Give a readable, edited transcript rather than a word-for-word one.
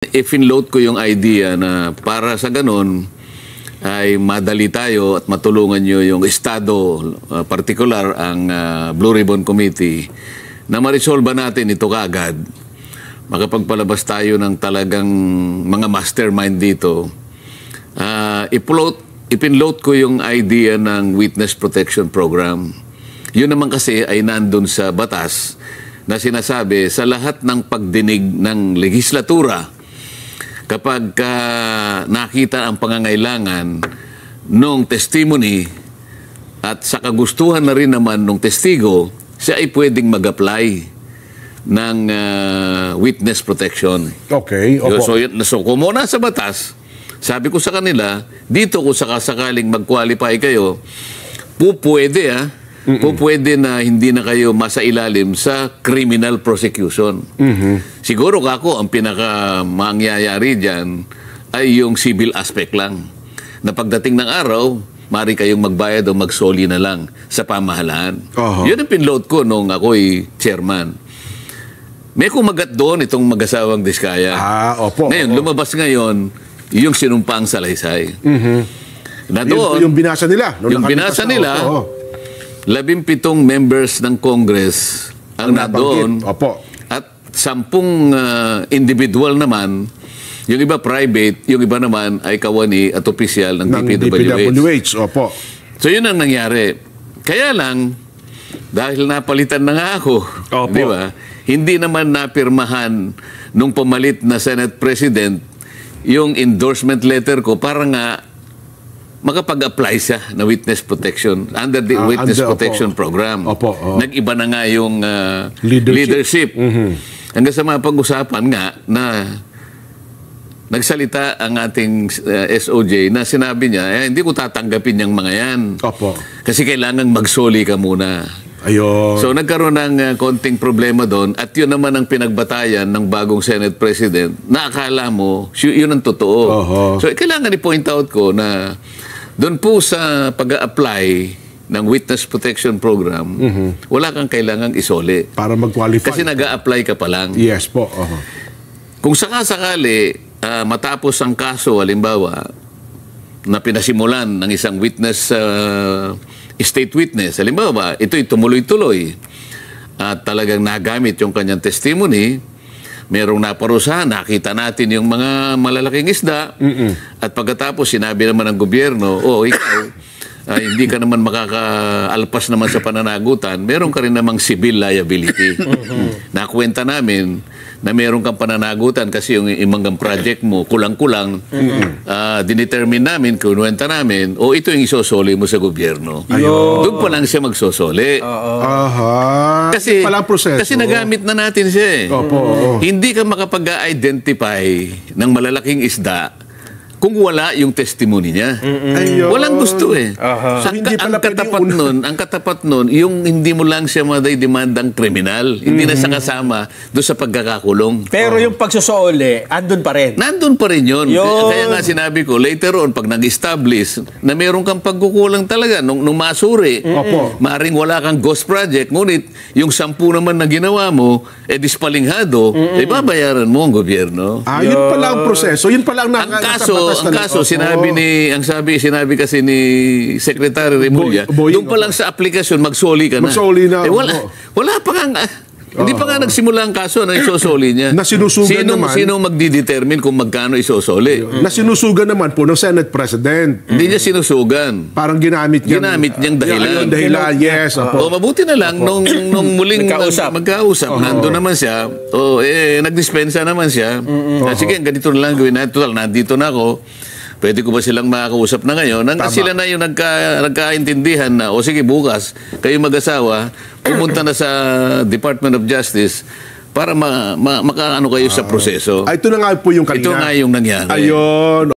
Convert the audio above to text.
If-in-load ko yung idea na para sa ganun ay madali tayo at matulungan nyo yung estado, particular ang Blue Ribbon Committee, na ma-resolve natin ito kaagad. Makapagpalabas tayo ng talagang mga mastermind dito. Ipin-load ko yung idea ng Witness Protection Program. Yun naman kasi ay nandun sa batas na sinasabi sa lahat ng pagdinig ng legislatura, kapag nakita ang pangangailangan ng testimony at sa kagustuhan na rin naman ng testigo, siya ay pwedeng mag-apply ng witness protection. Okay. Opo. So kung muna sa batas, sabi ko sa kanila, dito kung sakasakaling mag-qualify kayo, pwede pwede na hindi na kayo masailalim sa criminal prosecution. Siguro kako ang pinaka-mangyayari dyan ay yung civil aspect lang. Na pagdating ng araw, mari kayong magbayad o magsoli na lang sa pamahalaan. Yun ang pinload ko nung ako'y chairman. May kumagat doon itong mag-asawang Diskaya. Opo. Ngayon, lumabas ngayon yung sinumpang salaysay. Na doon, yung binasa nila. Yung binasa nila, 17 members ng Congress ang nandoon. At 10 individual naman, yung iba private, yung iba naman ay kawani at opisyal ng DPWH. Opo. So yun ang nangyari. Kaya lang, dahil napalitan na nga ako, di ba? Hindi naman napirmahan nung pumalit na Senate President yung endorsement letter ko para nga makapag-apply siya na witness protection under the witness protection program. Nag-iba na nga yung leadership. Hanggang sa mapag-usapan nga na nagsalita ang ating SOJ na sinabi niya, hindi ko tatanggapin yung mga yan. Kasi kailangan magsoli ka muna. So nagkaroon ng konting problema doon at yun naman ang pinagbatayan ng bagong Senate President na akala mo yun ang totoo. So kailangan i-point out ko na doon po sa pag-a-apply ng Witness Protection Program, wala kang kailangang isoli. Para mag-qualify. Kasi nag-a-apply ka pa lang. Yes po. Kung sakasakali matapos ang kaso, halimbawa, na pinasimulan ng isang witness, state witness, halimbawa, ito'y tumuloy-tuloy at talagang nagamit yung kanyang testimony, merong naparusahan, nakita natin yung mga malalaking isda, at pagkatapos sinabi naman ng gobyerno, ikaw, hindi ka naman makakaalpas naman sa pananagutan, meron ka rin namang civil liability. Nakwenta namin na meron kang pananagutan kasi yung imanggang project mo, kulang-kulang, dinetermine namin, kinuwenta namin, ito yung isosoli mo sa gobyerno. Doon pa lang siya magsosoli. Kasi, kasi nagamit na natin siya. Hindi ka makapag-identify ng malalaking isda kung wala yung testimony niya. Walang gusto eh. So, ang katapat nun, yung hindi mo lang siya maday-demandang kriminal. Hindi na siya kasama doon sa pagkakakulong. Pero yung pagsusoli, andun pa rin. Nandun pa rin yun. Kaya nga sinabi ko, later on, pag nag-establish na meron kang pagkukulang talaga, nung masuri, maring wala kang ghost project, ngunit yung 10 naman na ginawa mo, dispalinghado, babayaran mo ang gobyerno. Yun pala ang proseso. Yun pala ang kaso, sinabi kasi ni Secretary Remulla, doon pa lang sa aplikasyon, magsoli ka na. Magsoli na. Wala pa nga, hindi pa nga nagsimula ang kaso na isosoli niya. Na sinusugan naman. Sino magdidetermine kung magkano isosoli? Na sinusugan naman po ng Senate President. Hindi niya sinusugan. Parang ginamit niyang dahilan. Yes. Mabuti na lang, nung muling magkausap, nandun naman siya, nagdispensa naman siya. Sige, ganito na lang gawin natin. Total, nandito na ako. Pwede ko ba silang makakausap na ngayon? Hanggang sila na yung nagkaintindihan na, sige, bukas, kayo mag-asawa, pumunta na sa Department of Justice para makaano kayo sa proseso. Ito na nga po yung kanina. Ito nga yung nangyari. Ayun.